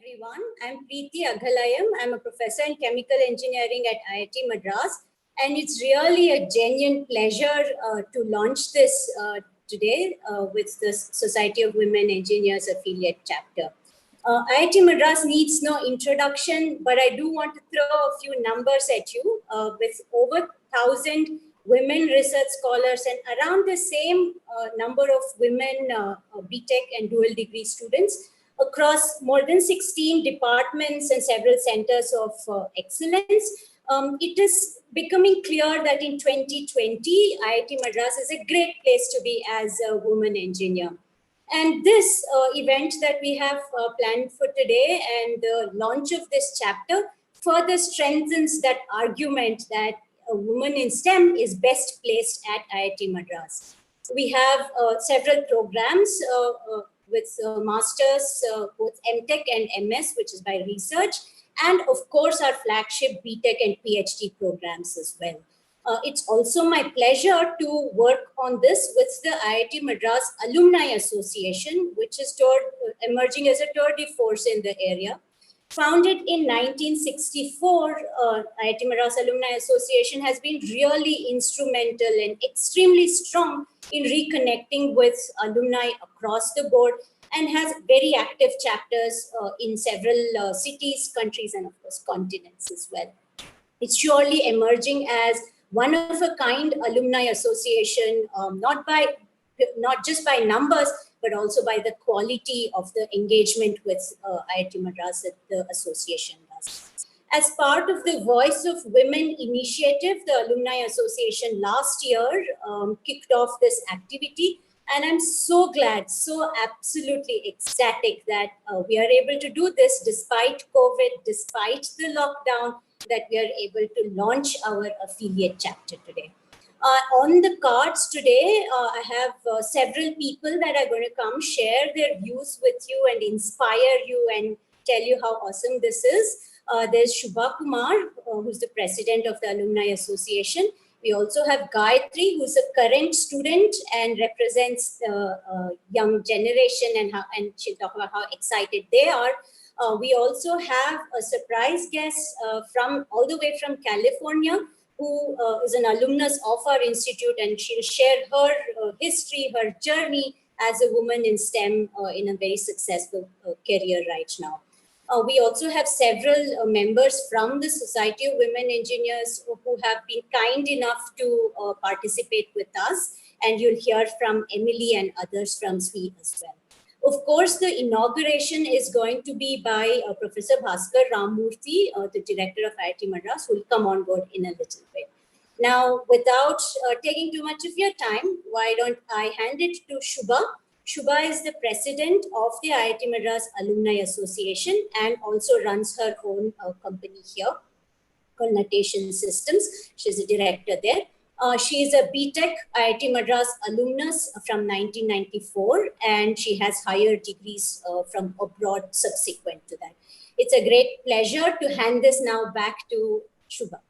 everyone. I'm Preeti Aghalayam. I'm a professor in chemical engineering at IIT Madras. And it's really a genuine pleasure to launch this today with the Society of Women Engineers Affiliate Chapter. IIT Madras needs no introduction, but I do want to throw a few numbers at you. With over 1,000 women research scholars and around the same number of women BTech and dual degree students across more than 16 departments and several centers of excellence, it is becoming clear that in 2020, IIT Madras is a great place to be as a woman engineer. And this event that we have planned for today and the launch of this chapter further strengthens that argument that a woman in STEM is best placed at IIT Madras. We have several programs with masters, both MTech and MS, which is by research, and of course our flagship BTech and PhD programs as well. It's also my pleasure to work on this with the IIT Madras Alumni Association, which is emerging as a tour de force in the area. Founded in 1964, IIT Madras Alumni Association has been really instrumental and extremely strong in reconnecting with alumni across the board and has very active chapters in several cities, countries, and of course continents as well. It's surely emerging as one of a kind alumni association, not just by numbers, but also by the quality of the engagement with IIT Madras that the association does. As part of the Voice of Women initiative, the Alumni Association last year kicked off this activity. And I'm so glad, so absolutely ecstatic that we are able to do this despite COVID, despite the lockdown, that we are able to launch our affiliate chapter today. On the cards today, I have several people that are going to come share their views with you and inspire you and tell you how awesome this is. There's Shubha Kumar, who's the president of the Alumni Association. We also have Gayatri, who's a current student and represents the young generation, and she'll talk about how excited they are. We also have a surprise guest all the way from California, who is an alumnus of our institute, and she'll share her history, her journey as a woman in STEM in a very successful career right now. We also have several members from the Society of Women Engineers who have been kind enough to participate with us, and you'll hear from Emily and others from SWE as well. Of course, the inauguration is going to be by Professor Bhaskar Ramurti, the Director of Iit Madras, who will come on board in a little bit. Now, without taking too much of your time, why don't I hand it to Shubha. Shubha is the president of the IIT Madras Alumni Association and also runs her own company here called Notation Systems. She's a director there. She is a BTech IIT Madras alumnus from 1994, and she has higher degrees from abroad subsequent to that. It's a great pleasure to hand this now back to Shubha.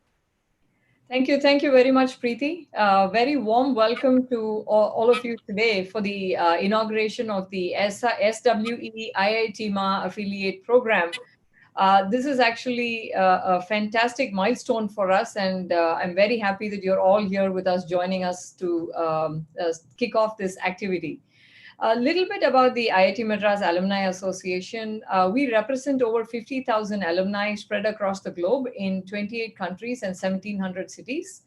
Thank you very much, Preeti. Very warm welcome to all of you today for the inauguration of the SWE IITMAA affiliate program. This is actually a fantastic milestone for us, and I'm very happy that you're all here with us, joining us to kick off this activity. A little bit about the IIT Madras Alumni Association. We represent over 50,000 alumni spread across the globe in 28 countries and 1,700 cities.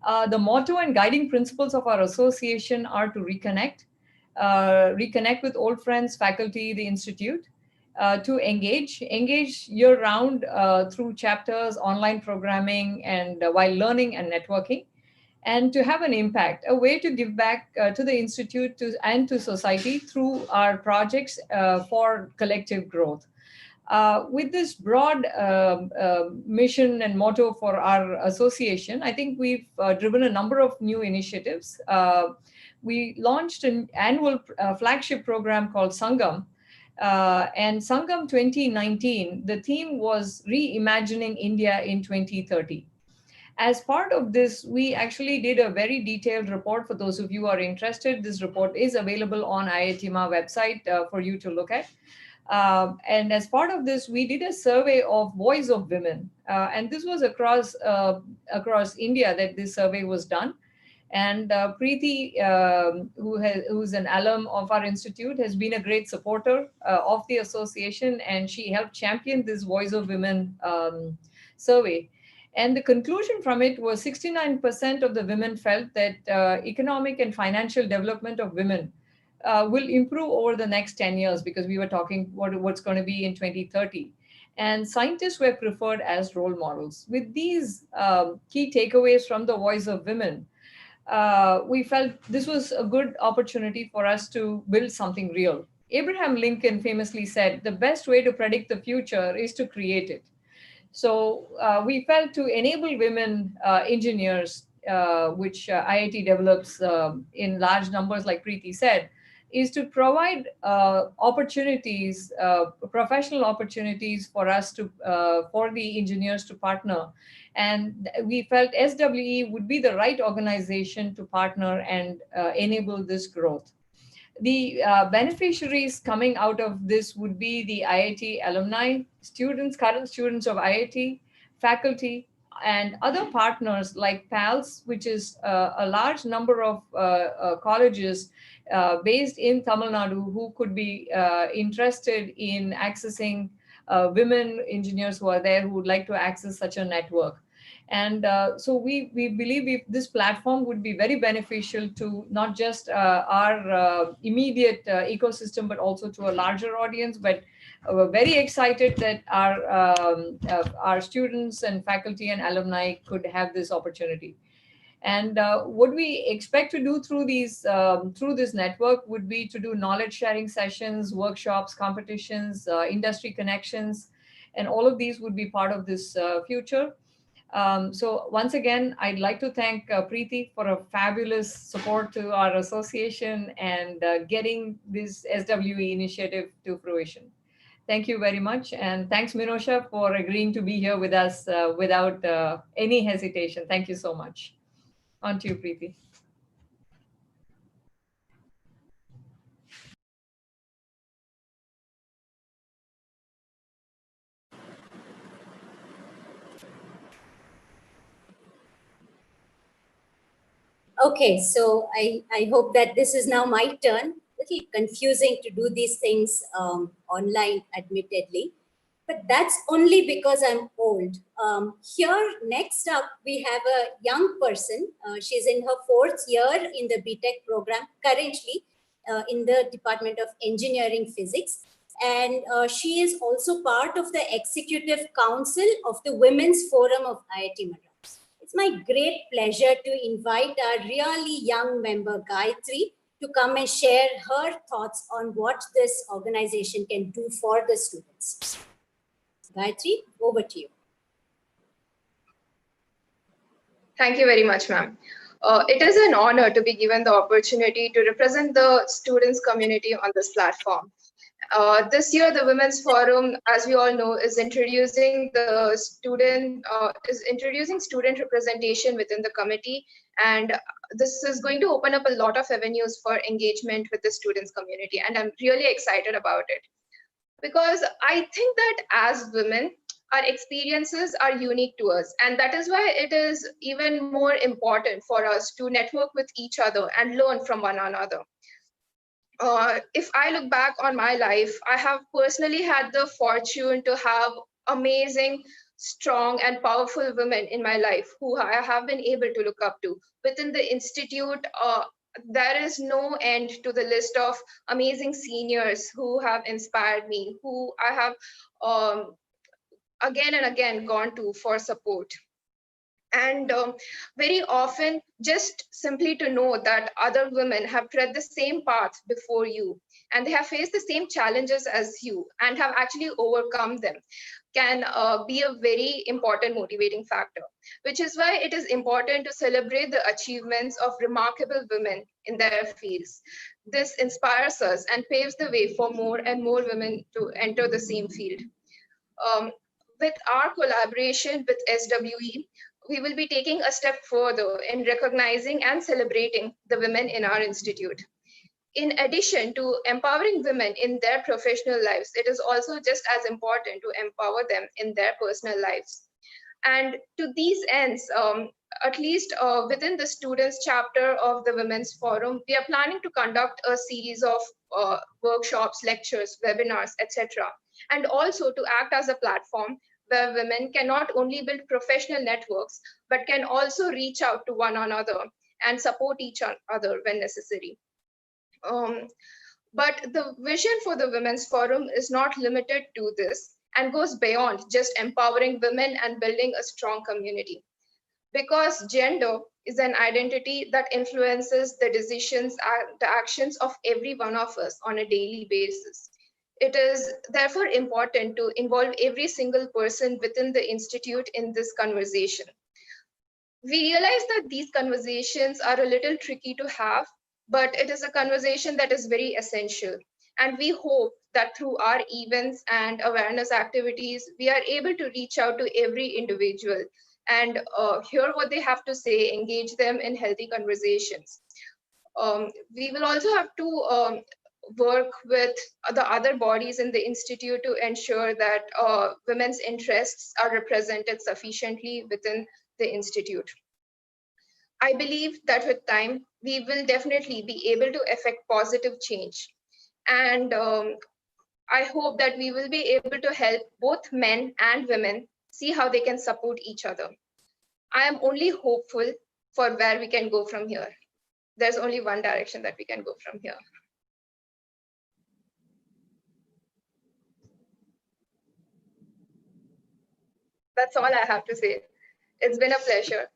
The motto and guiding principles of our association are to reconnect with old friends, faculty, the institute, to engage year-round through chapters, online programming, and while learning and networking, and to have an impact, a way to give back to the institute and to society through our projects for collective growth. With this broad mission and motto for our association, I think we've driven a number of new initiatives. We launched an annual flagship program called Sangam. And Sangam 2019, the theme was Reimagining India in 2030. As part of this, we actually did a very detailed report. For those of you who are interested, this report is available on IITMAA website for you to look at. And as part of this, we did a survey of voice of women. And this was across India that this survey was done. And Preeti, who's an alum of our institute, has been a great supporter of the association, and she helped champion this Voice of Women survey. And the conclusion from it was 69% of the women felt that economic and financial development of women will improve over the next 10 years, because we were talking what's going to be in 2030. And scientists were preferred as role models. With these key takeaways from the Voice of Women, we felt this was a good opportunity for us to build something real. Abraham Lincoln famously said, "The best way to predict the future is to create it." So we felt to enable women engineers, which IIT develops in large numbers, like Preeti said, is to provide opportunities, professional opportunities for us to, for the engineers to partner. And we felt SWE would be the right organization to partner and enable this growth. The beneficiaries coming out of this would be the IIT alumni, students, current students of IIT, faculty, and other partners like PALS, which is a large number of colleges based in Tamil Nadu who could be interested in accessing women engineers who are there who would like to access such a network. And so we believe this platform would be very beneficial to not just our immediate ecosystem, but also to a larger audience. But we're very excited that our students and faculty and alumni could have this opportunity. And what we expect to do through through this network would be to do knowledge sharing sessions, workshops, competitions, industry connections, and all of these would be part of this future. So once again, I'd like to thank Preeti for a fabulous support to our association and getting this SWE initiative to fruition. Thank you very much. And thanks, Minosha, for agreeing to be here with us without any hesitation. Thank you so much. On to you, Preeti. Okay, so I hope that this is now my turn. A little confusing to do these things online, admittedly, but that's only because I'm old. Here, next up, we have a young person. She's in her 4th year in the BTech program, currently in the Department of Engineering Physics. And she is also part of the Executive Council of the Women's Forum of IIT Madras. It's my great pleasure to invite our really young member, Gayatri, to come and share her thoughts on what this organization can do for the students. Gayatri, over to you. Thank you very much, ma'am. It is an honor to be given the opportunity to represent the students community on this platform. This year, the Women's Forum, as we all know, is introducing student representation within the committee, and this is going to open up a lot of avenues for engagement with the students community, and I'm really excited about it, because I think that as women, our experiences are unique to us, and that is why it is even more important for us to network with each other and learn from one another. If I look back on my life, I have personally had the fortune to have amazing, strong, and powerful women in my life who I have been able to look up to. Within the institute, there is no end to the list of amazing seniors who have inspired me, who I have again and again gone to for support. And very often, just simply to know that other women have tread the same path before you, and they have faced the same challenges as you and have actually overcome them, can be a very important motivating factor, which is why it is important to celebrate the achievements of remarkable women in their fields. This inspires us and paves the way for more and more women to enter the same field. With our collaboration with SWE, we will be taking a step further in recognizing and celebrating the women in our institute. in addition to empowering women in their professional lives, it is also just as important to empower them in their personal lives. And to these ends, at least within the students chapter of the Women's Forum, we are planning to conduct a series of workshops, lectures, webinars, etc. And also to act as a platform where women can not only build professional networks, but can also reach out to one another and support each other when necessary. But the vision for the Women's Forum is not limited to this and goes beyond just empowering women and building a strong community. Because gender is an identity that influences the decisions and the actions of every one of us on a daily basis. It is therefore important to involve every single person within the institute in this conversation. We realize that these conversations are a little tricky to have, but it is a conversation that is very essential. And we hope that through our events and awareness activities, we are able to reach out to every individual and hear what they have to say, engage them in healthy conversations. We will also have to work with the other bodies in the institute to ensure that women's interests are represented sufficiently within the institute. I believe that with time, we will definitely be able to effect positive change. And I hope that we will be able to help both men and women see how they can support each other. I am only hopeful for where we can go from here. There's only one direction that we can go from here. That's all I have to say. It's been a pleasure.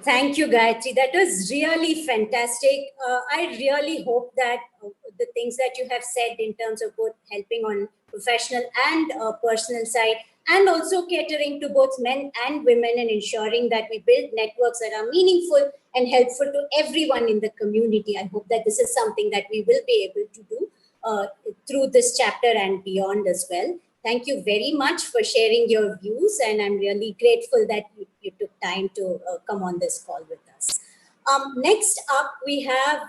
Thank you, Gayatri. That was really fantastic. I really hope that the things that you have said in terms of both helping on professional and personal side, and also catering to both men and women and ensuring that we build networks that are meaningful and helpful to everyone in the community. I hope that this is something that we will be able to do through this chapter and beyond as well. Thank you very much for sharing your views, and I'm really grateful that you took time to come on this call with us. Next up, we have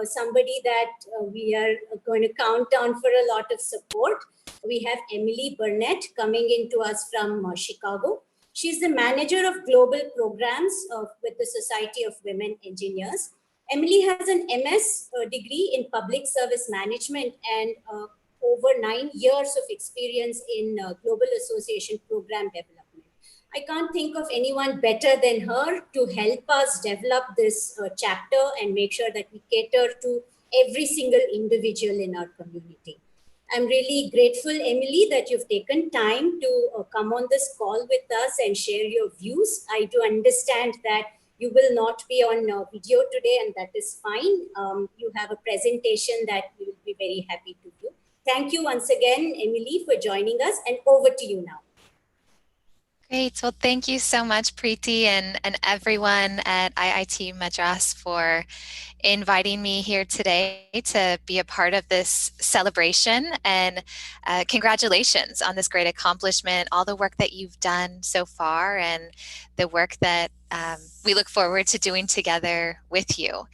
somebody that we are going to count on for a lot of support. We have Emily Burnett coming into us from Chicago. She's the manager of global programs with the Society of Women Engineers. Emily has an MS degree in public service management and over 9 years of experience in Global Association program development. I can't think of anyone better than her to help us develop this chapter and make sure that we cater to every single individual in our community. I'm really grateful, Emily, that you've taken time to come on this call with us and share your views. I do understand that you will not be on video today, and that is fine. You have a presentation that we will be very happy to do. Thank you once again, Emily, for joining us, and over to you now. Great. Well, thank you so much, Preeti, and everyone at IIT Madras for inviting me here today to be a part of this celebration. And congratulations on this great accomplishment, all the work that you've done so far, and the work that we look forward to doing together with you.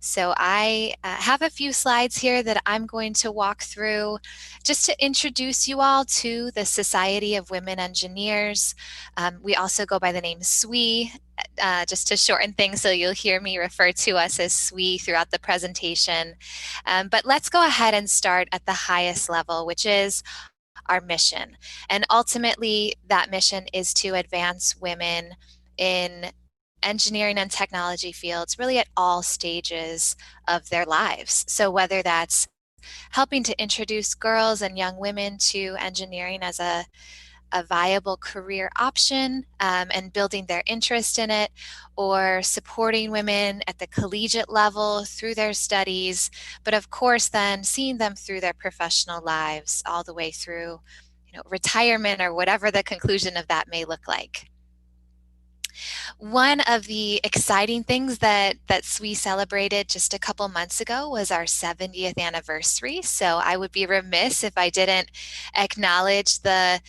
So I have a few slides here that I'm going to walk through just to introduce you all to the Society of Women Engineers. We also go by the name SWE, just to shorten things, so you'll hear me refer to us as SWE throughout the presentation. But let's go ahead and start at the highest level, which is our mission. And ultimately, that mission is to advance women in engineering and technology fields really at all stages of their lives. So whether that's helping to introduce girls and young women to engineering as a viable career option and building their interest in it, or supporting women at the collegiate level through their studies, but of course then seeing them through their professional lives all the way through, retirement or whatever the conclusion of that may look like. One of the exciting things that SWE celebrated just a couple months ago was our 70th anniversary. So I would be remiss if I didn't acknowledge the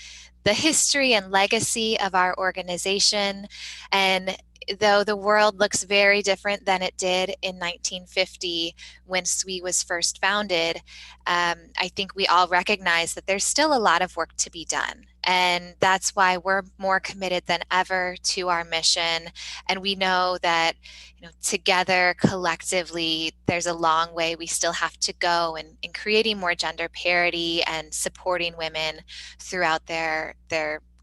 history and legacy of our organization. And though the world looks very different than it did in 1950 when SWE was first founded, I think we all recognize that there's still a lot of work to be done. And that's why we're more committed than ever to our mission. And we know that, together, collectively, there's a long way we still have to go in creating more gender parity and supporting women throughout their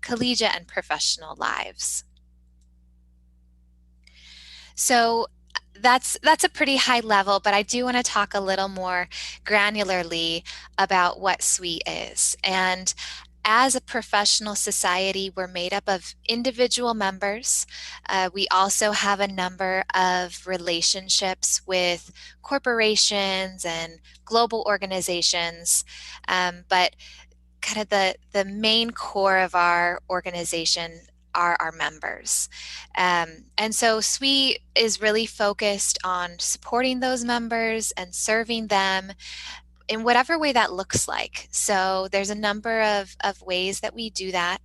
collegiate and professional lives. So that's a pretty high level, but I do want to talk a little more granularly about what SWE is. And as a professional society, we're made up of individual members. We also have a number of relationships with corporations and global organizations, but kind of the main core of our organization are our members. And so SWE is really focused on supporting those members and serving them in whatever way that looks like. So there's a number of ways that we do that.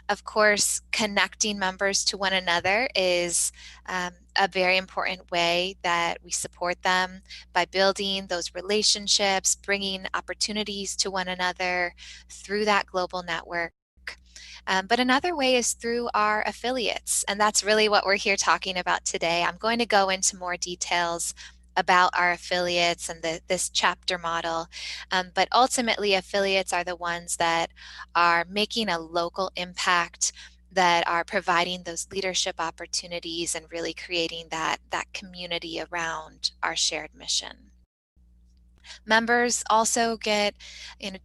Of course, connecting members to one another is a very important way that we support them by building those relationships, bringing opportunities to one another through that global network. But another way is through our affiliates, and that's really what we're here talking about today. I'm going to go into more details about our affiliates and this chapter model, but ultimately affiliates are the ones that are making a local impact, that are providing those leadership opportunities and really creating that community around our shared mission. Members also get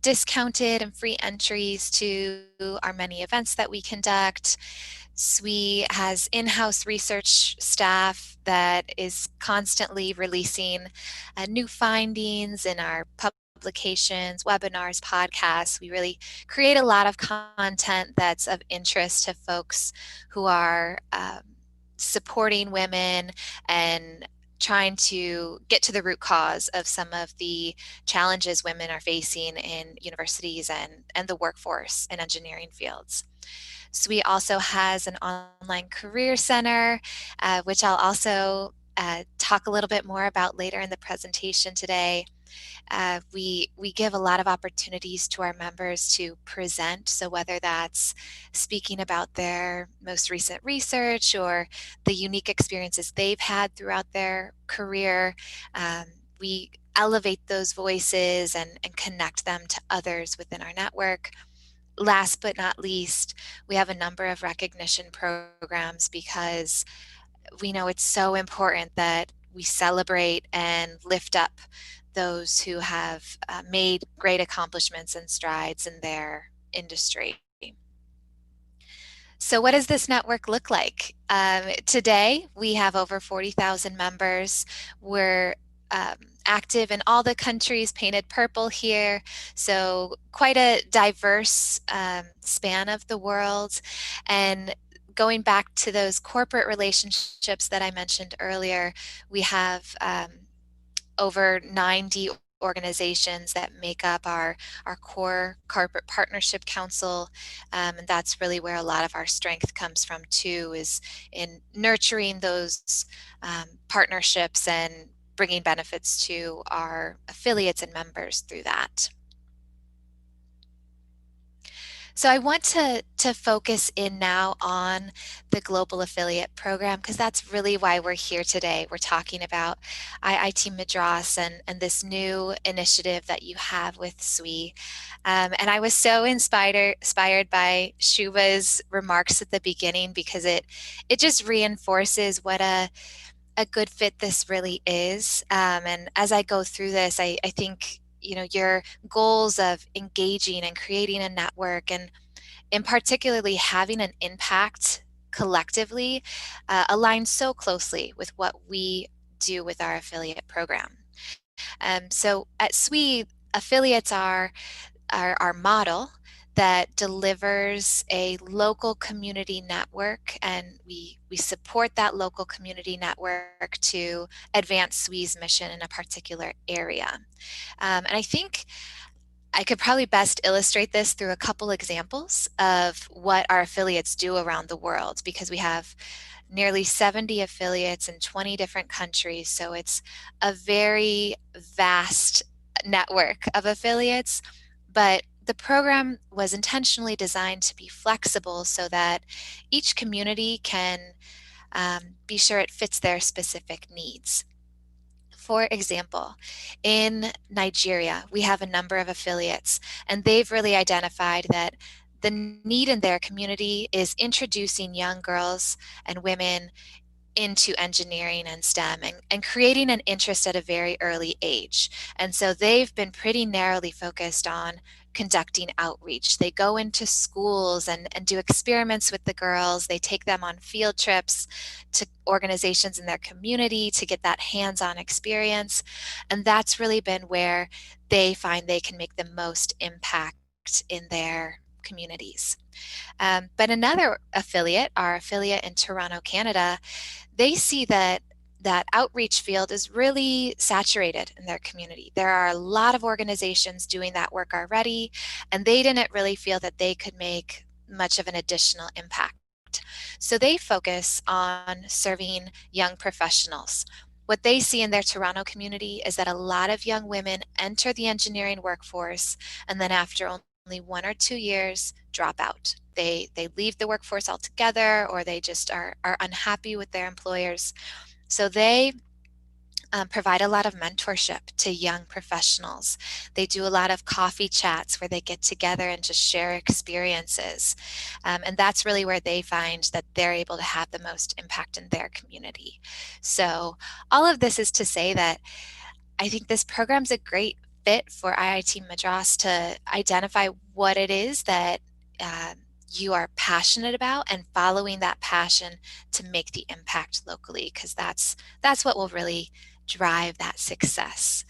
discounted and free entries to our many events that we conduct. SWE has in-house research staff that is constantly releasing new findings in our publications, webinars, podcasts. We really create a lot of content that's of interest to folks who are supporting women and trying to get to the root cause of some of the challenges women are facing in universities and the workforce and engineering fields. SWE also has an online career center, which I'll also talk a little bit more about later in the presentation today. We give a lot of opportunities to our members to present. So whether that's speaking about their most recent research or the unique experiences they've had throughout their career, we elevate those voices and connect them to others within our network. Last but not least, we have a number of recognition programs because we know it's so important that we celebrate and lift up those who have made great accomplishments and strides in their industry. So what does this network look like? Today, we have over 40,000 members. We're active in all the countries painted purple here, so quite a diverse span of the world. And going back to those corporate relationships that I mentioned earlier, we have over 90 organizations that make up our core corporate partnership council, and that's really where a lot of our strength comes from too, is in nurturing those partnerships and bringing benefits to our affiliates and members through that. So I want to focus in now on the Global Affiliate Program, because that's really why we're here today. We're talking about IIT Madras and this new initiative that you have with SWE. And I was so inspired by Shubha's remarks at the beginning, because it just reinforces what a good fit this really is. And as I go through this, I think your goals of engaging and creating a network, and in particularly having an impact collectively, aligns so closely with what we do with our affiliate program. So at SWE, affiliates are our model that delivers a local community network, and we support that local community network to advance SWE's mission in a particular area. And I think I could probably best illustrate this through a couple examples of what our affiliates do around the world, because we have nearly 70 affiliates in 20 different countries. So it's a very vast network of affiliates, but the program was intentionally designed to be flexible so that each community can be sure it fits their specific needs. For example, in Nigeria, we have a number of affiliates, and they've really identified that the need in their community is introducing young girls and women into engineering and STEM and creating an interest at a very early age. And so they've been pretty narrowly focused on conducting outreach. They go into schools and do experiments with the girls. They take them on field trips to organizations in their community to get that hands-on experience. And that's really been where they find they can make the most impact in their communities. But another affiliate, our affiliate in Toronto, Canada, they see that outreach field is really saturated in their community. There are a lot of organizations doing that work already, and they didn't really feel that they could make much of an additional impact. So they focus on serving young professionals. What they see in their Toronto community is that a lot of young women enter the engineering workforce, and then after only 1 or 2 years drop out. They leave the workforce altogether, or they just are unhappy with their employers. So they provide a lot of mentorship to young professionals. They do a lot of coffee chats where they get together and just share experiences. And that's really where they find that they're able to have the most impact in their community. So all of this is to say that I think this program's a great fit for IIT Madras to identify what it is that you are passionate about and following that passion to make the impact locally, because that's what will really drive that success.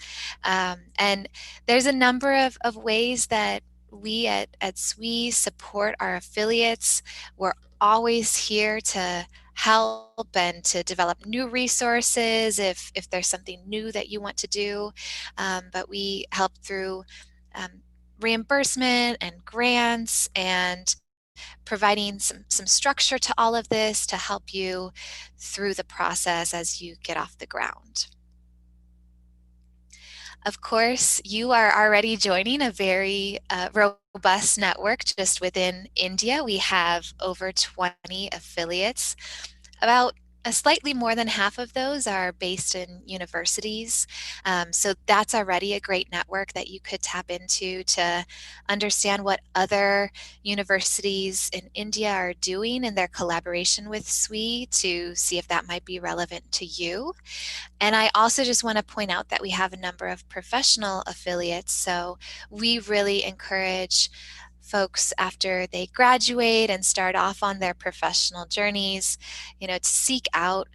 And there's a number of ways that we at SWE support our affiliates. We're always here to help and to develop new resources if there's something new that you want to do. But we help through reimbursement and grants and providing some structure to all of this to help you through the process as you get off the ground. Of course, you are already joining a very robust network just within India. We have over 20 affiliates. About slightly more than half of those are based in universities. So that's already a great network that you could tap into to understand what other universities in India are doing in their collaboration with SWE to see if that might be relevant to you. And I also just want to point out that we have a number of professional affiliates. So we really encourage folks after they graduate and start off on their professional journeys, to seek out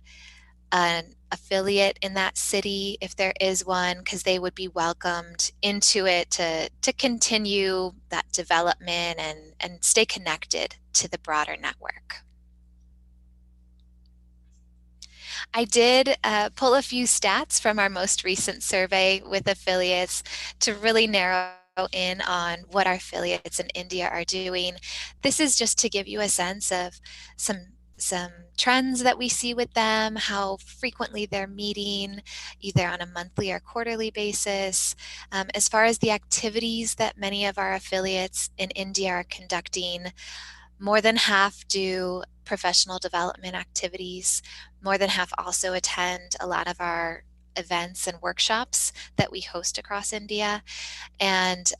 an affiliate in that city if there is one, because they would be welcomed into it to continue that development and stay connected to the broader network. I did pull a few stats from our most recent survey with affiliates to really narrow in on what our affiliates in India are doing. This is just to give you a sense of some trends that we see with them, how frequently they're meeting, either on a monthly or quarterly basis. As far as the activities that many of our affiliates in India are conducting, more than half do professional development activities. More than half also attend a lot of our events and workshops that we host across India. And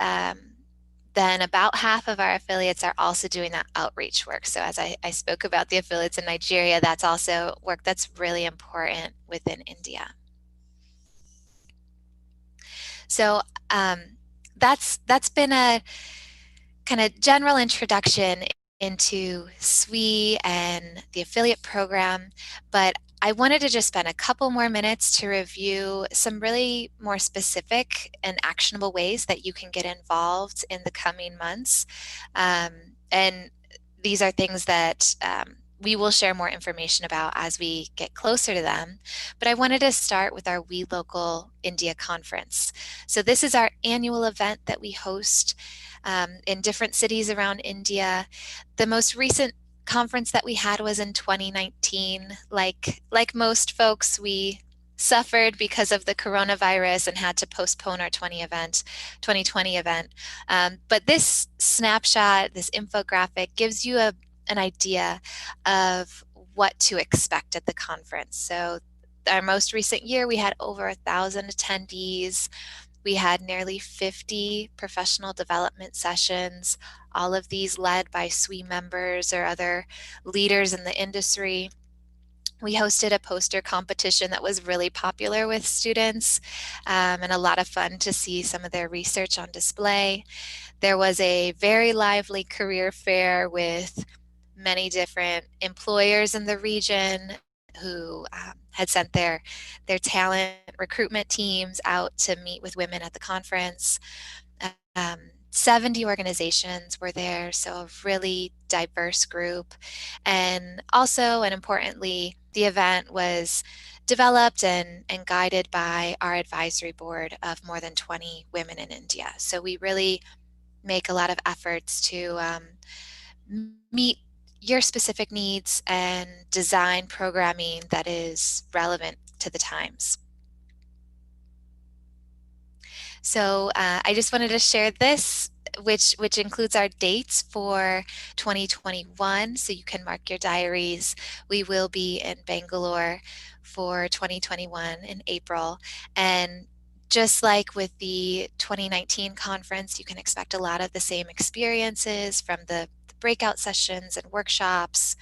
then about half of our affiliates are also doing that outreach work. So as I spoke about the affiliates in Nigeria, that's also work that's really important within India. So that's been a kind of general introduction into SWE and the affiliate program, but I wanted to just spend a couple more minutes to review some really more specific and actionable ways that you can get involved in the coming months. And these are things that we will share more information about as we get closer to them. But I wanted to start with our We Local India conference. So this is our annual event that we host in different cities around India. The most recent conference that we had was in 2019. Like most folks, we suffered because of the coronavirus and had to postpone our 2020 event. But this snapshot, this infographic gives you an idea of what to expect at the conference. So our most recent year, we had over 1,000 attendees. We had nearly 50 professional development sessions, all of these led by SWE members or other leaders in the industry. We hosted a poster competition that was really popular with students, and a lot of fun to see some of their research on display. There was a very lively career fair with many different employers in the region who had sent their talent recruitment teams out to meet with women at the conference. 70 organizations were there, so a really diverse group. And also, and importantly, the event was developed and guided by our advisory board of more than 20 women in India. So we really make a lot of efforts to meet your specific needs and design programming that is relevant to the times. So I just wanted to share this, which includes our dates for 2021, so you can mark your diaries. We will be in Bangalore for 2021 in April, and just like with the 2019 conference, you can expect a lot of the same experiences from the breakout sessions and workshops,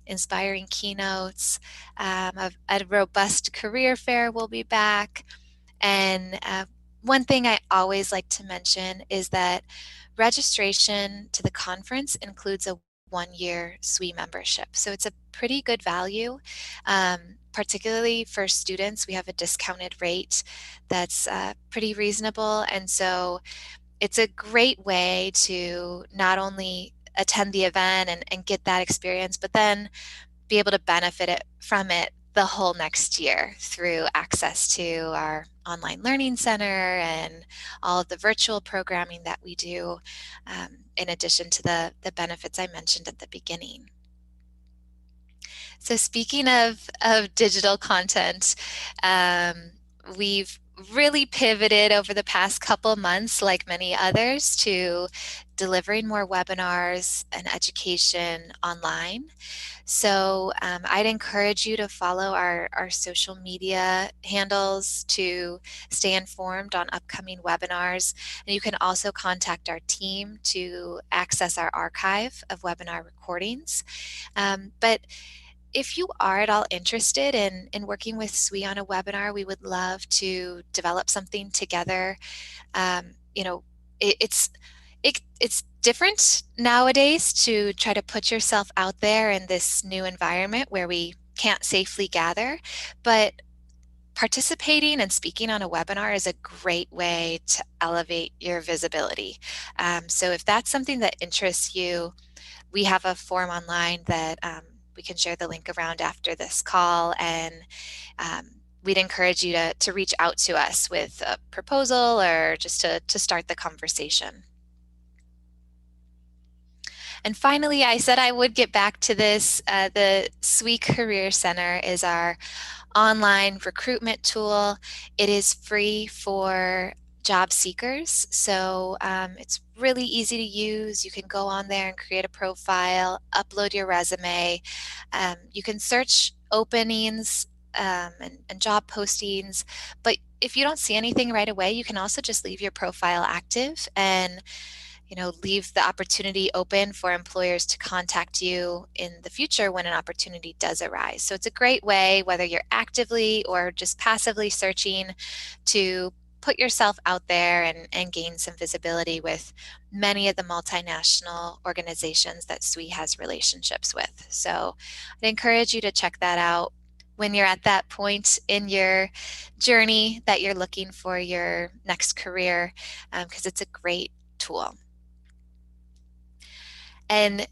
inspiring keynotes. A robust career fair will be back. And one thing I always like to mention is that registration to the conference includes a 1-year SWE membership. So it's a pretty good value, particularly for students. We have a discounted rate that's pretty reasonable. And so it's a great way to not only attend the event and get that experience, but then be able to benefit from it the whole next year through access to our online learning center and all of the virtual programming that we do, in addition to the benefits I mentioned at the beginning. So speaking of digital content, we've really pivoted over the past couple months, like many others, to delivering more webinars and education online. So I'd encourage you to follow our social media handles to stay informed on upcoming webinars. And you can also contact our team to access our archive of webinar recordings. But if you are at all interested in working with SWE on a webinar, we would love to develop something together. You know, it's different nowadays to try to put yourself out there in this new environment where we can't safely gather, but participating and speaking on a webinar is a great way to elevate your visibility. So if that's something that interests you, we have a form online that we can share the link around after this call, and we'd encourage you to reach out to us with a proposal or just to start the conversation. And finally, I said I would get back to this. The SWE Career Center is our online recruitment tool. It is free for job seekers, so it's really easy to use. You can go on there and create a profile, upload your resume. You can search openings and job postings, but if you don't see anything right away, you can also just leave your profile active and leave the opportunity open for employers to contact you in the future when an opportunity does arise. So it's a great way, whether you're actively or just passively searching, to put yourself out there and gain some visibility with many of the multinational organizations that SWE has relationships with. So I'd encourage you to check that out when you're at that point in your journey that you're looking for your next career, because it's a great tool. And,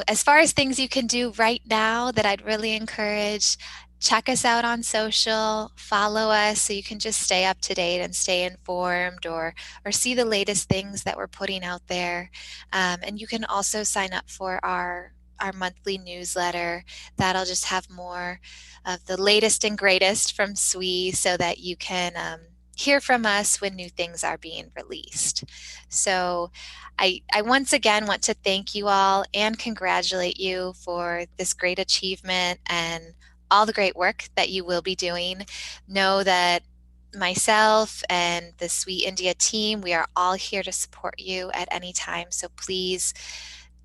as far as things you can do right now that I'd really encourage, check us out on social, follow us so you can just stay up to date and stay informed or see the latest things that we're putting out there. And you can also sign up for our our monthly newsletter. That'll just have more of the latest and greatest from SWE so that you can hear from us when new things are being released. So I once again want to thank you all and congratulate you for this great achievement and all the great work that you will be doing. Know that myself and the SWE India team, we are all here to support you at any time. So please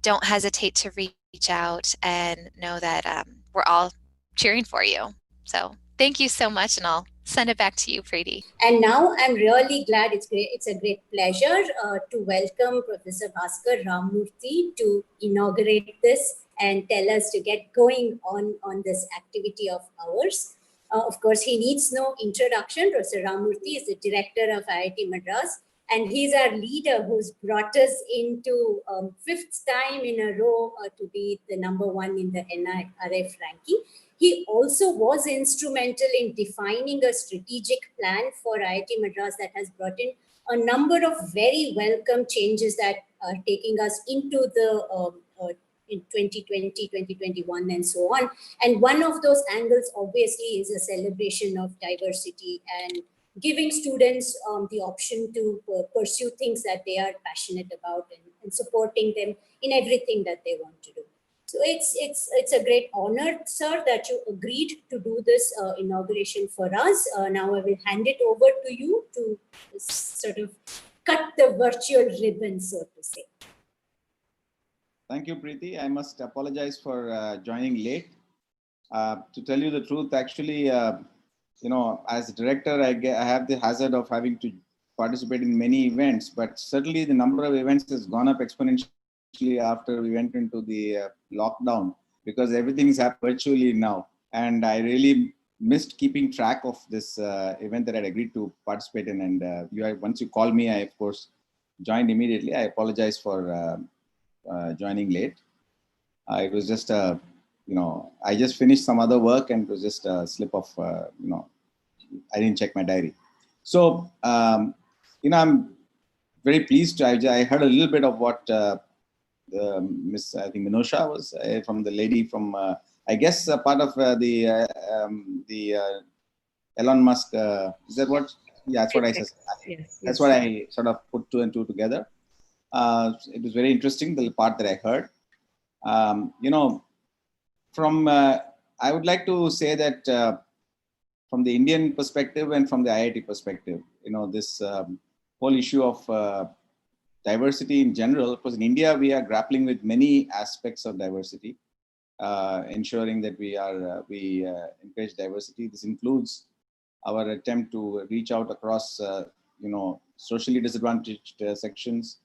don't hesitate to reach out and know that we're all cheering for you. So thank you so much, and I'll send it back to you, Preeti. And now I'm really glad, it's a great pleasure to welcome Professor Bhaskar Ramurti to inaugurate this and tell us to get going on this activity of ours. Of course, he needs no introduction. Professor Ramurti is the Director of IIT Madras, and he's our leader who's brought us into fifth time in a row to be the #1 in the NIRF ranking. He also was instrumental in defining a strategic plan for IIT Madras that has brought in a number of very welcome changes that are taking us into the in 2020, 2021, and so on. And one of those angles, obviously, is a celebration of diversity and giving students the option to pursue things that they are passionate about and supporting them in everything that they want to do. So it's a great honor, sir, that you agreed to do this inauguration for us. Now I will hand it over to you to sort of cut the virtual ribbon, so to say. Thank you, Preeti. I must apologize for joining late. To tell you the truth, actually, as director, I have the hazard of having to participate in many events, but certainly the number of events has gone up exponentially after we went into the lockdown, because everything is happening virtually now. And I really missed keeping track of this event that I agreed to participate in. And once you called me, I, of course, joined immediately. I apologize for joining late. It was just, I just finished some other work and it was just a slip of, I didn't check my diary. So, I'm very pleased. I heard a little bit of what Miss, I think Minosha was from the lady from, I guess, part of the Elon Musk. Is that what? Yeah, that's what I said. Yes, that's what I sort of put two and two together. It was very interesting, the part that I heard. I would like to say that from the Indian perspective and from the IIT perspective, this whole issue of diversity in general, because in India, we are grappling with many aspects of diversity, ensuring that we encourage diversity. This includes our attempt to reach out across, socially disadvantaged sections,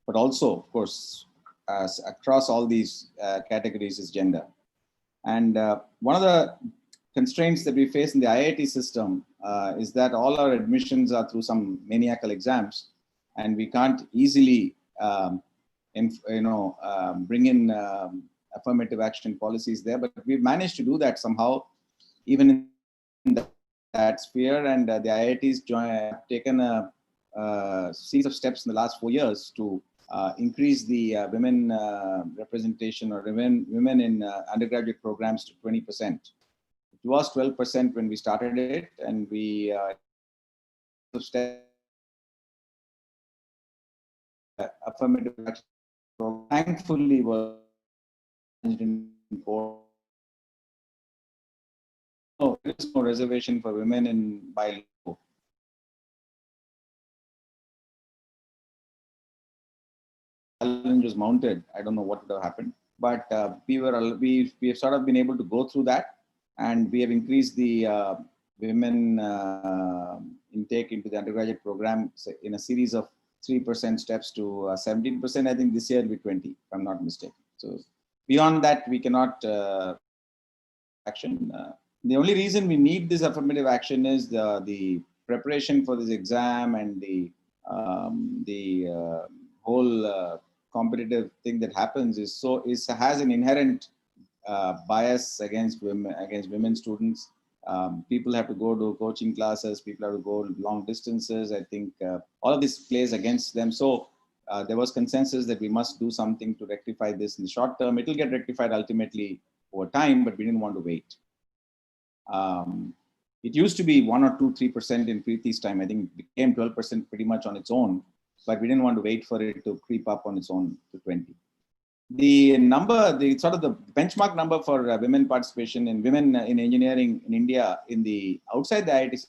but also, of course, across all these categories is gender. And one of the constraints that we face in the IIT system is that all our admissions are through some maniacal exams, and we can't easily, bring in affirmative action policies there. But we've managed to do that somehow, even in that sphere. And the IITs have taken a series of steps in the last 4 years to increase the women representation or women in undergraduate programs to 20%. It was 12% when we started it, and we affirmative action program, thankfully was in court. No, there is no reservation for women in by law. Challenge was mounted. I don't know what would have happened, but we have sort of been able to go through that, and we have increased the women intake into the undergraduate program in a series of 3% steps to 17%. I think this year will be 20, if I'm not mistaken. So beyond that, we cannot action. The only reason we need this affirmative action is the preparation for this exam and the whole competitive thing that happens has an inherent bias against women students. People have to go to coaching classes, people have to go long distances. I think all of this plays against them. So there was consensus that we must do something to rectify this in the short term. It will get rectified ultimately over time, but we didn't want to wait. It used to be 1 or 2, 3% in Preeti's time. I think it became 12% pretty much on its own, but we didn't want to wait for it to creep up on its own to 20. The number, the sort of the benchmark number for women participation in women in engineering in India in the outside the IIT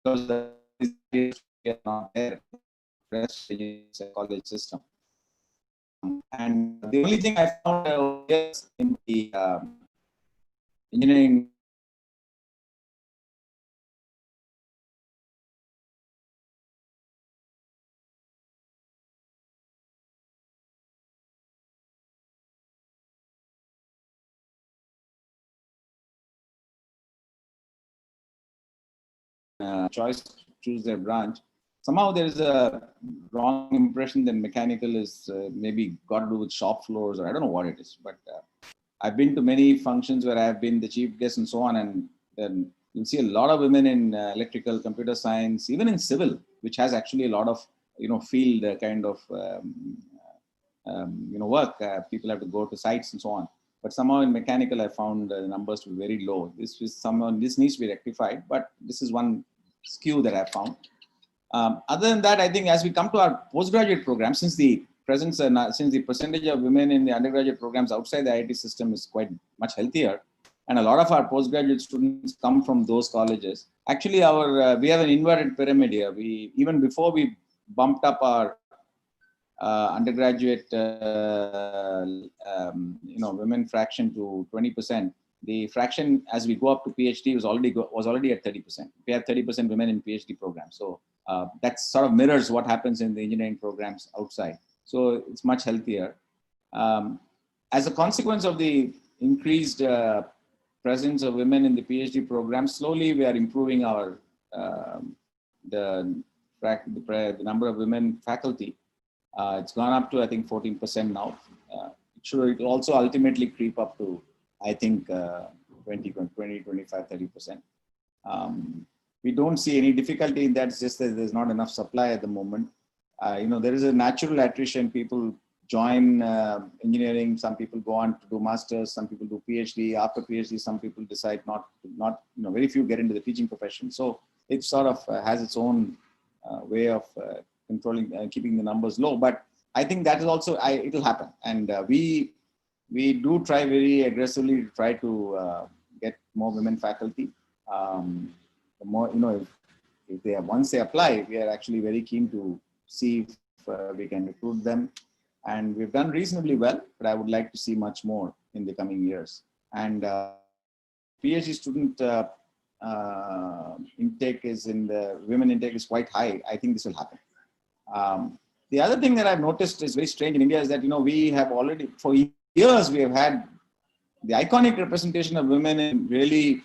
because are not there, college system. And the only thing I found in the engineering choice to choose their branch, somehow there is a wrong impression that mechanical is maybe got to do with shop floors, or I don't know what it is. But I've been to many functions where I've been the chief guest and so on, and then you'll see a lot of women in electrical, computer science, even in civil, which has actually a lot of field kind of work. People have to go to sites and so on. But somehow in mechanical, I found the numbers to be very low. This needs to be rectified, but this is one skew that I found. Other than that, I think as we come to our postgraduate program, since the percentage of women in the undergraduate programs outside the IIT system is quite much healthier, and a lot of our postgraduate students come from those colleges. Actually, we have an inverted pyramid here. Even before we bumped up our undergraduate women fraction to 20%. The fraction as we go up to PhD was already at 30%. We have 30% women in PhD programs. So that sort of mirrors what happens in the engineering programs outside. So it's much healthier. As a consequence of the increased presence of women in the PhD program, slowly we are improving our the number of women faculty. It's gone up to, I think, 14% now. It will also ultimately creep up to, I think, 20, 25, 30%. We don't see any difficulty in that. It's just that there's not enough supply at the moment. There is a natural attrition. People join engineering. Some people go on to do masters. Some people do PhD. After PhD, some people decide very few get into the teaching profession. So it sort of has its own way of controlling, keeping the numbers low. But I think that is also, it'll happen. And we do try very aggressively to try to get more women faculty. The more, if they once they apply, we are actually very keen to see if we can recruit them. And we've done reasonably well, but I would like to see much more in the coming years. And PhD student intake women intake is quite high. I think this will happen. The other thing that I've noticed is very strange in India is that, we have already, for years, we have had the iconic representation of women in really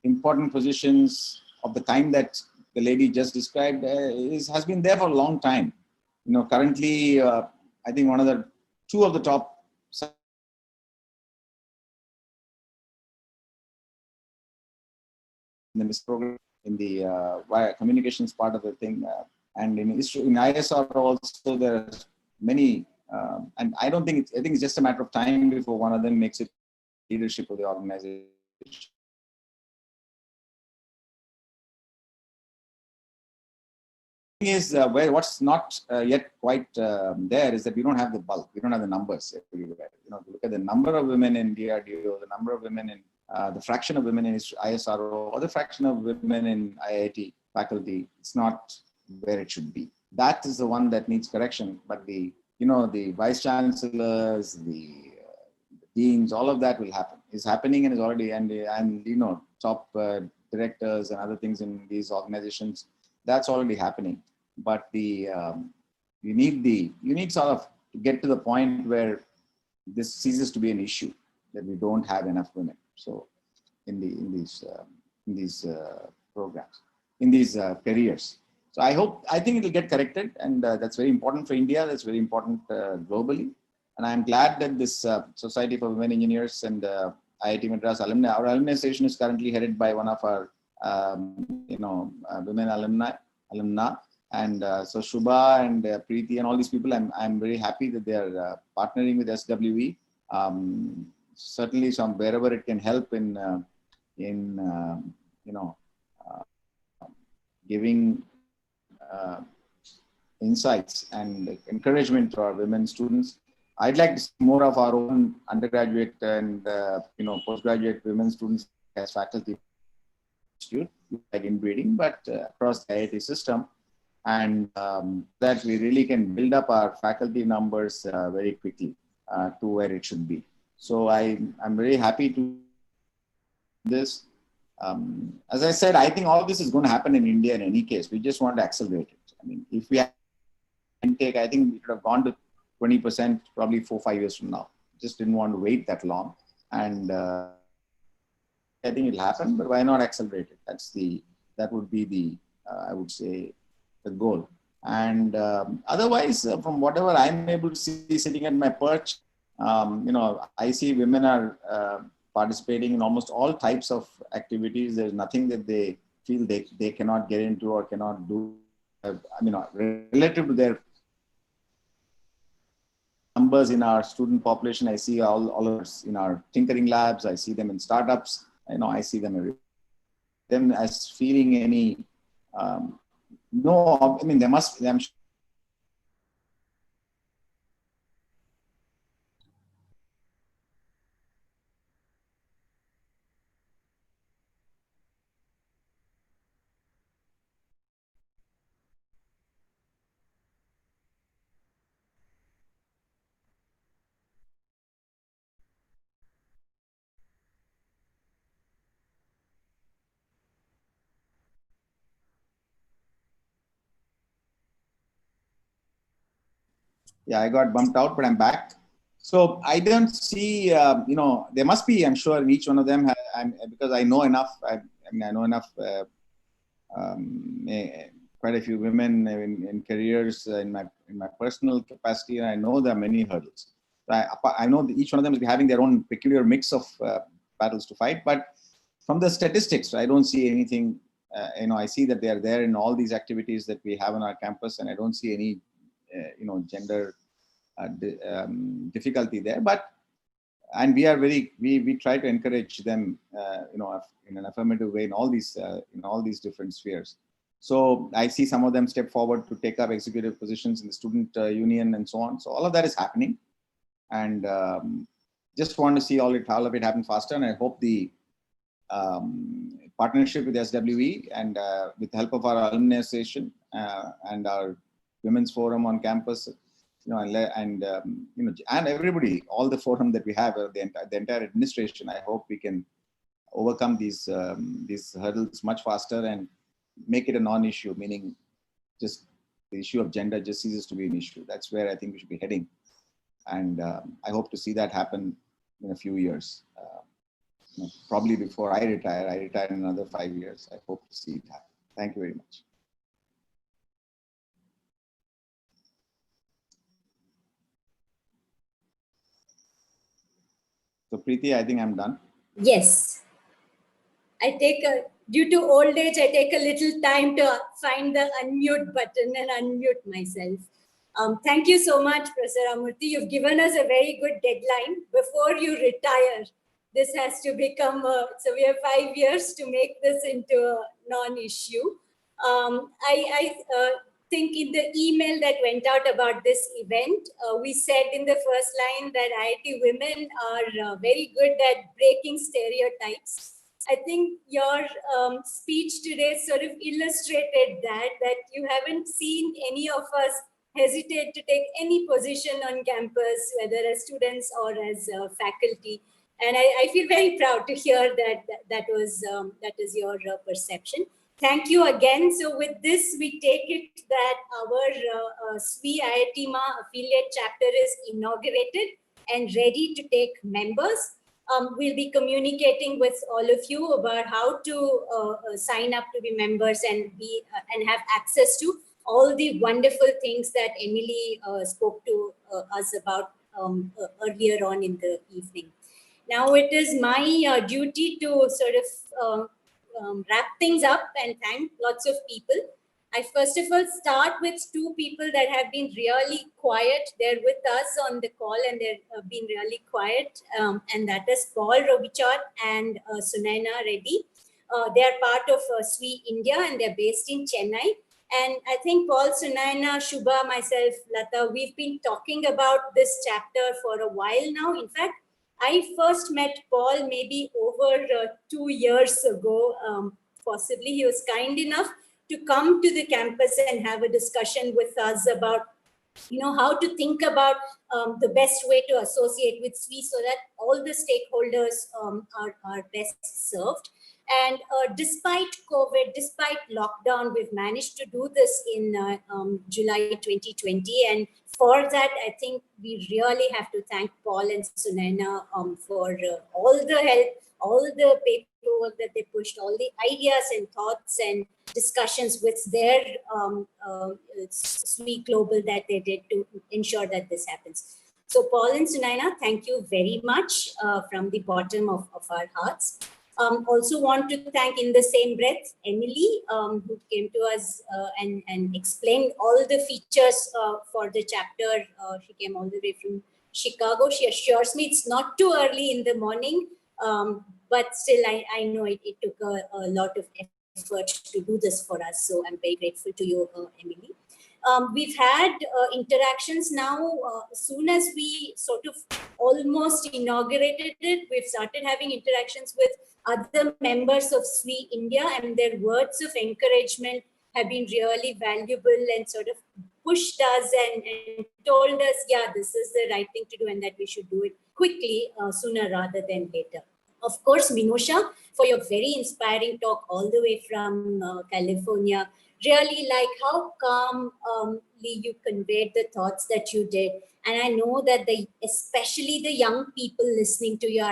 important positions of the kind that the lady just described has been there for a long time. Currently, I think two of the top in this program, in the communications part of the thing, and in ISR also there are many, and I think it's just a matter of time before one of them makes it leadership of the organization. Is what's not yet quite there is that we don't have the bulk, we don't have the numbers everywhere. Look at the number of women in DRDO, the number of women in the fraction of women in ISRO, or the fraction of women in IIT faculty. It's not where it should be. That is the one that needs correction. But the vice chancellors, the deans, all of that will happen. Is happening and is already, and top directors and other things in these organizations. That's already happening. But you need sort of to get to the point where this ceases to be an issue, that we don't have enough women. So in these programs, in these careers. So I think it will get corrected, and that's very important for India. That's very important globally. And I'm glad that this Society for Women Engineers and IIT Madras Alumni, our alumni station is currently headed by one of our women alumna. And so Shubha and Preeti and all these people, I'm very happy that they are partnering with SWE. Certainly, wherever it can help in giving insights and encouragement to our women students. I'd like to see more of our own undergraduate and postgraduate women students as faculty, like inbreeding, but across the IIT system, and that we really can build up our faculty numbers very quickly to where it should be. So I'm very happy to this. As I said, I think all this is going to happen in India in any case. We just want to accelerate it. I mean, if we had intake, I think we could have gone to 20% probably 4-5 years from now. Just didn't want to wait that long. And I think it'll happen, but why not accelerate it? That would be the, I would say, the goal. And otherwise, from whatever I'm able to see sitting at my perch, I see women are participating in almost all types of activities. There's nothing that they feel they cannot get into or cannot do. Relative to their numbers in our student population, I see all of us in our tinkering labs. I see them in startups. I see them as feeling any. There must. I'm sure. Yeah, I got bumped out, but I'm back. So I don't see, there must be, I'm sure in each one of them, because I know enough, I know enough, quite a few women in careers in my personal capacity, and I know there are many hurdles. So I know that each one of them is having their own peculiar mix of battles to fight, but from the statistics, I don't see anything, I see that they are there in all these activities that we have on our campus, and I don't see any gender difficulty there, and we try to encourage them, in an affirmative way in all these different spheres. So I see some of them step forward to take up executive positions in the student union and so on. So all of that is happening, and just want to see all of it happen faster. And I hope the partnership with SWE and with the help of our alumni association and our women's forum on campus, and everybody, all the forum that we have, the entire administration, I hope we can overcome these hurdles much faster and make it a non-issue, meaning just the issue of gender just ceases to be an issue. That's where I think we should be heading. And I hope to see that happen in a few years. Probably before I retire. I retire in another 5 years. I hope to see it happen. Thank you very much. So Preeti, I think I'm done. Yes. Due to old age, I take a little time to find the unmute button and unmute myself. Thank you so much, Professor Ramurti. You've given us a very good deadline. Before you retire, this has to become, so we have 5 years to make this into a non-issue. I think in the email that went out about this event, we said in the first line that IIT women are very good at breaking stereotypes. I think your speech today sort of illustrated that you haven't seen any of us hesitate to take any position on campus, whether as students or as faculty. And I feel very proud to hear that is your perception. Thank you again. So with this, we take it that our SWE IITMAA affiliate chapter is inaugurated and ready to take members. We'll be communicating with all of you about how to sign up to be members and have access to all the wonderful things that Emily spoke to us about earlier on in the evening. Now it is my duty to sort of wrap things up and thank lots of people. I first of all start with two people that have been really quiet. They're with us on the call and they've been really quiet. And that is Paul Robichaud and Sunaina Reddy. They are part of SWE India and they're based in Chennai. And I think Paul, Sunaina, Shubha, myself, Lata, we've been talking about this chapter for a while now. In fact, I first met Paul maybe over 2 years ago. Possibly he was kind enough to come to the campus and have a discussion with us about, how to think about the best way to associate with SWE so that all the stakeholders are best served. And despite COVID, despite lockdown, we've managed to do this in July 2020. And for that, I think we really have to thank Paul and Sunaina for all the help, all the paperwork that they pushed, all the ideas and thoughts and discussions with their SWE Global that they did to ensure that this happens. So Paul and Sunaina, thank you very much from the bottom of our hearts. Also want to thank in the same breath, Emily, who came to us and explained all the features for the chapter. She came all the way from Chicago. She assures me it's not too early in the morning, but still I know it took a lot of effort to do this for us. So I'm very grateful to you, Emily. We've had interactions now. As soon as we sort of almost inaugurated it, we've started having interactions with other members of SWE India, and their words of encouragement have been really valuable and sort of pushed us and told us, yeah, this is the right thing to do and that we should do it quickly, sooner rather than later. Of course, Minusha, for your very inspiring talk all the way from California. Really like how calmly you conveyed the thoughts that you did. And I know that especially the young people listening to you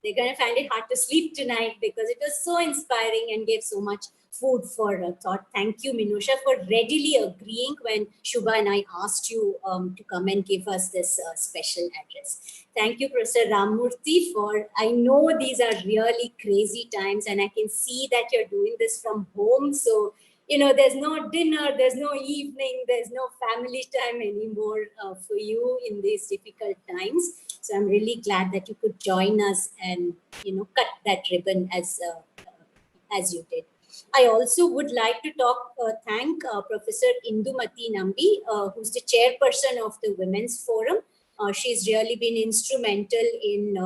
they're going to find it hard to sleep tonight because it was so inspiring and gave so much food for thought. Thank you, Minusha, for readily agreeing when Shubha and I asked you to come and give us this special address. Thank you, Professor Ramurti, I know these are really crazy times and I can see that you're doing this from home. So, there's no dinner, there's no evening, there's no family time anymore for you in these difficult times. So I'm really glad that you could join us and, cut that ribbon as you did. I also would like to thank Professor Indumati Nambi, who's the chairperson of the Women's Forum. She's really been instrumental in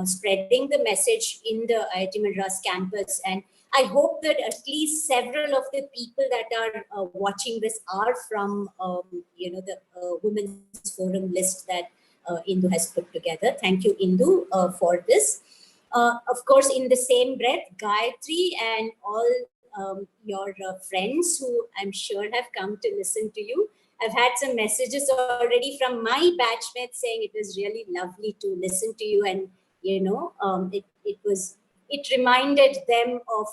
spreading the message in the IIT Madras campus. And I hope that at least several of the people that are watching this are from, the Women's Forum list that Indu has put together. Thank you, Indu, for this. Of course, in the same breath, Gayatri and all your friends who I'm sure have come to listen to you. I've had some messages already from my batchmates saying it was really lovely to listen to you, and it reminded them of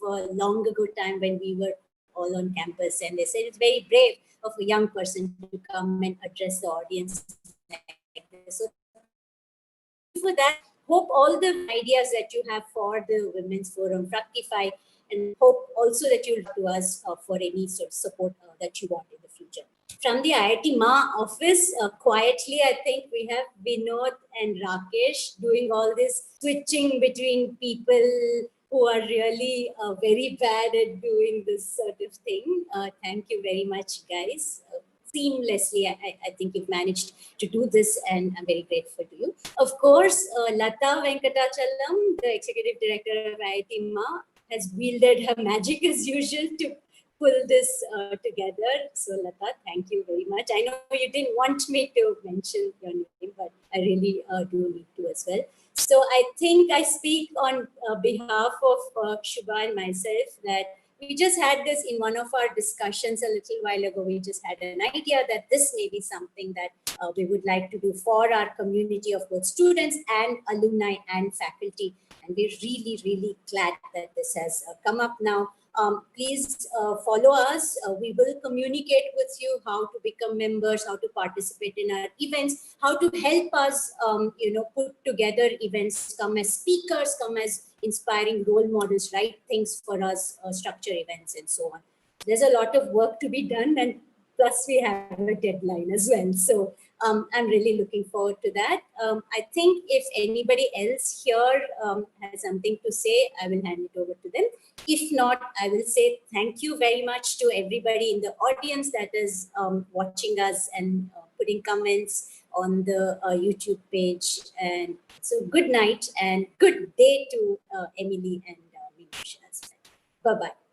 a long ago time when we were all on campus, and they said it's very brave of a young person to come and address the audience like this. So for that, hope all the ideas that you have for the Women's Forum fructify, and hope also that you'll to us for any sort of support that you want in the future. From the IITMAA office, quietly, I think we have Vinod and Rakesh doing all this switching between people who are really very bad at doing this sort of thing. Thank you very much, guys. Seamlessly, I think you've managed to do this, and I'm very grateful to you. Of course, Lata Venkatachalam, the Executive Director of IITMAA, has wielded her magic as usual to pull this together. So Lata, thank you very much. I know you didn't want me to mention your name, but I really do need to as well. So I think I speak on behalf of Shubha and myself that we just had this in one of our discussions a little while ago. We just had an idea that this may be something that we would like to do for our community of both students and alumni and faculty. And we're really, really glad that this has come up now. Please follow us. We will communicate with you how to become members, how to participate in our events, how to help us, put together events, come as speakers, come as inspiring role models, write things for us, structure events, and so on. There's a lot of work to be done, and plus we have a deadline as well. So I'm really looking forward to that. I think if anybody else here has something to say, I will hand it over to them. If not, I will say thank you very much to everybody in the audience that is watching us and putting comments on the YouTube page. And so good night and good day to Emily and Minusha as well. Bye-bye.